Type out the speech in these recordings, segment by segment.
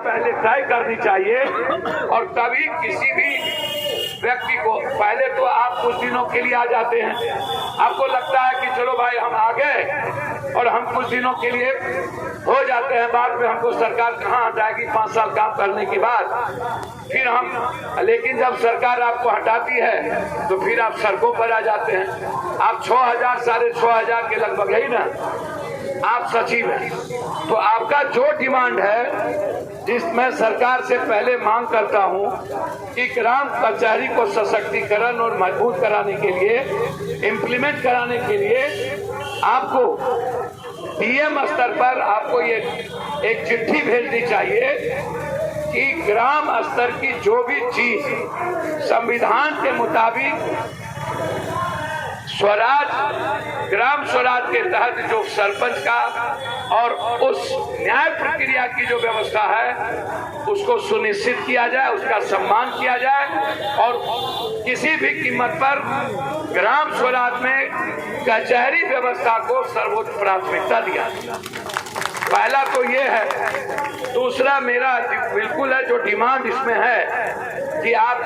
पहले तय करनी चाहिए और तभी किसी भी व्यक्ति को, पहले तो आप कुछ दिनों के लिए आ जाते हैं, आपको लगता है कि चलो भाई हम आ गए और हम कुछ दिनों के लिए हो जाते हैं, बाद में हमको सरकार कहाँ हटाएगी 5 साल काम करने के बाद फिर हम, लेकिन जब सरकार आपको हटाती है तो फिर आप सड़कों पर आ जाते हैं। आप 6,000 6,500 के लगभग है ना आप सचिव हैं, तो आपका जो डिमांड है जिसमें सरकार से पहले मांग करता हूं कि ग्राम कचहरी को सशक्तिकरण और मजबूत कराने के लिए, इम्प्लीमेंट कराने के लिए आपको डीएम स्तर पर आपको ये एक चिट्ठी भेजनी चाहिए कि ग्राम स्तर की जो भी चीज संविधान के मुताबिक स्वराज, ग्राम स्वराज के तहत जो सरपंच का और उस न्याय प्रक्रिया की जो व्यवस्था है उसको सुनिश्चित किया जाए, उसका सम्मान किया जाए और किसी भी कीमत पर ग्राम स्वराज में कचहरी व्यवस्था को सर्वोच्च प्राथमिकता दिया जाए। पहला तो ये है। दूसरा मेरा बिल्कुल है जो डिमांड इसमें है कि आप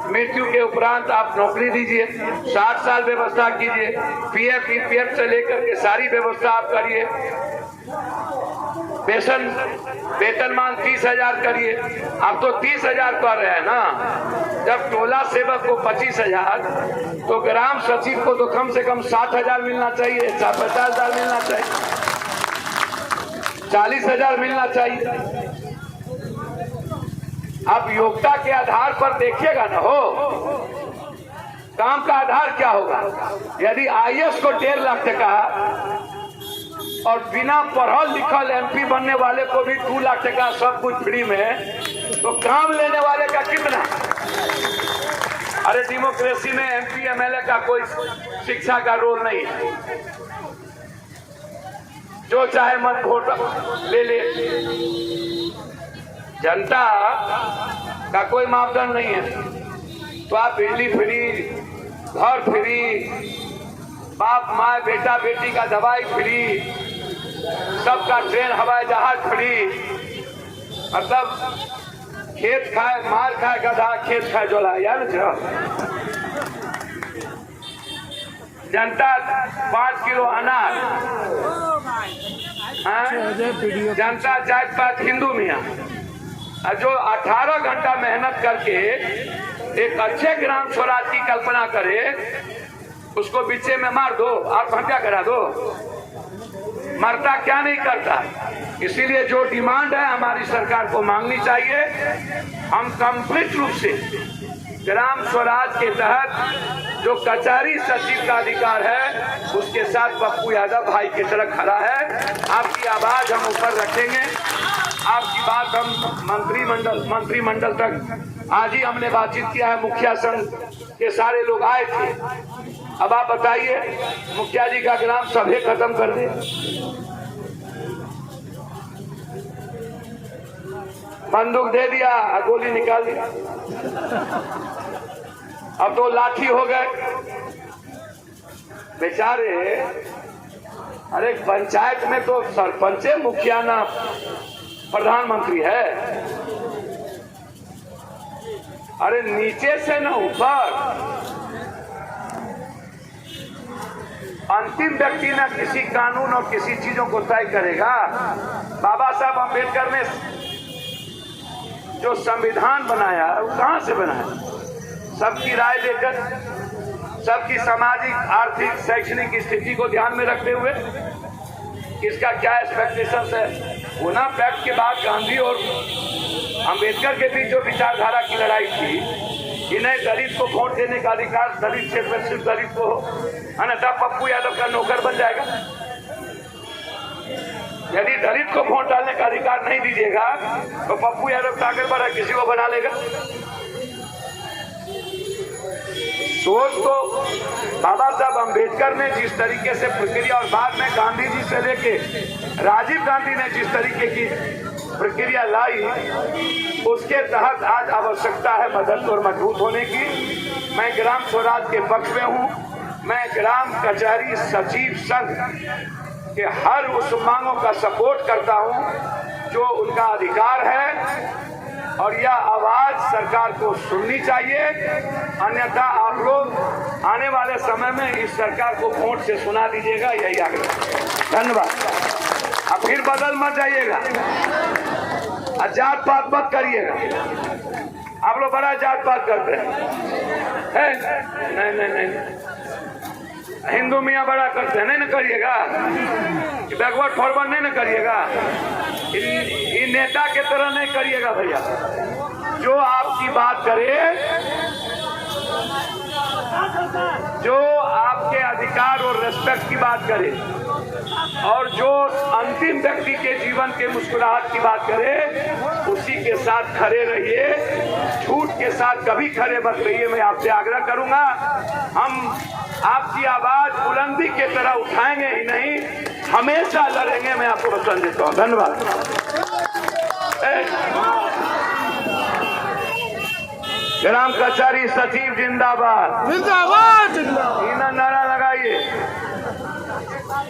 मृत्यु के उपरांत आप नौकरी दीजिए, 60 साल व्यवस्था कीजिए, पीएफ ईपीएफ से लेकर के सारी व्यवस्था आप करिए, वेतनमान 30,000 करिए। आप तो 30,000 कर रहे हैं ना, जब टोला सेवक को 25,000 तो ग्राम सचिव को तो कम से कम 60,000 मिलना चाहिए, 50,000 मिलना चाहिए, 40,000 मिलना चाहिए। आप योग्यता के आधार पर देखिएगा ना, हो काम का आधार क्या होगा। यदि आईएएस को 1.5 लाख टका और बिना पढ़ल लिखल एमपी बनने वाले को भी 2 लाख टका सब कुछ फ्री में, तो काम लेने वाले का कितना। अरे डेमोक्रेसी में एमपी एमएलए का कोई शिक्षा का रोल नहीं है, जो चाहे मन वोट ले ले, जनता का कोई मापदंड नहीं है। तो आप बिजली फ्री, घर फ्री, बाप माँ बेटा बेटी का दवाई फ्री, सबका ट्रेन हवाई जहाज फ्री, मतलब खेत खाए मार खाए गधा, खेत खाए जोला, यार जनता 5 किलो अनाज, जनता जात पात हिंदू मियाँ जो 18 घंटा मेहनत करके एक अच्छे ग्राम स्वराज की कल्पना करे, उसको बीचे में मार दो, आत्महत्या करा दो, मरता क्या नहीं करता। इसीलिए जो डिमांड है हमारी सरकार को मांगनी चाहिए। हम कंप्लीट रूप से ग्राम स्वराज के तहत जो कचहरी सचिव का अधिकार है उसके साथ पप्पू यादव भाई की तरह खड़ा है। आपकी आवाज हम ऊपर रखेंगे, आपकी बात हम मंत्रिमंडल तक, आज ही हमने बातचीत किया है, मुखिया संघ के सारे लोग आए थे। अब आप बताइए, मुखिया जी का ग्राम सभे खत्म कर दे, बंदूक दे दिया, गोली निकाल दिया, अब तो लाठी हो गए बेचारे। अरे पंचायत में तो सरपंच मुखिया ना प्रधानमंत्री है। अरे नीचे से ना ऊपर, अंतिम व्यक्ति ना किसी कानून और किसी चीजों को तय करेगा। बाबा साहब अम्बेडकर ने जो संविधान बनाया वो कहां से बनाया, सबकी राय लेकर, सबकी सामाजिक आर्थिक शैक्षणिक स्थिति को ध्यान में रखते हुए, किसका क्या एक्सपेक्टेशन है। वो ना पैक्ट के बाद गांधी और अंबेडकर के बीच जो विचारधारा की लड़ाई थी, इन्हें दलित को वोट देने का अधिकार, दलित क्षेत्र में सिर्फ दलित को हो, अन्यथा पप्पू यादव का नौकर बन जाएगा। यदि दलित को वोट डालने का अधिकार नहीं दीजिएगा तो पप्पू यादव ताकत बड़ा किसी को बना लेगा। सोच तो बाबा साहब अम्बेडकर ने जिस तरीके से प्रक्रिया, और बाद में गांधी जी से लेके राजीव गांधी ने जिस तरीके की प्रक्रिया लाई, उसके तहत आज आवश्यकता है मदद और मजबूत होने की। मैं ग्राम स्वराज के पक्ष में हूँ। मैं ग्राम कचहरी सचिव संघ के हर उस मांगों का सपोर्ट करता हूँ जो उनका अधिकार है। और यह आवाज सरकार को सुननी चाहिए, अन्यथा आप लोग आने वाले समय में इस सरकार को वोट से सुना दीजिएगा। यही आग्रह। धन्यवाद। अब फिर बदल मत जाइएगा, जात पात मत करिएगा। आप लोग बड़ा जात पात करते हैं। नहीं नहीं नहीं, हिंदू मियाँ बड़ा करते हैं, नहीं न करिएगा। बैकवर्ड फॉरवर्ड नहीं न करिएगा। इन नेता के तरह नहीं करिएगा भैया। जो आपकी बात करे, जो आपके अधिकार और रेस्पेक्ट की बात करे, और जो अंतिम व्यक्ति के जीवन के मुस्कुराहट की बात करे, उसी के साथ खड़े रहिए। झूठ के साथ कभी खड़े मत रहिए। मैं आपसे आग्रह करूंगा, हम आपकी आवाज बुलंदी के तरह उठाएंगे ही नहीं, हमेशा लड़ेंगे। मैं आपको वचन देता हूँ। धन्यवाद। ग्राम कचहरी सचिव जिंदाबाद, जिंदाबाद, जिंदाबाद।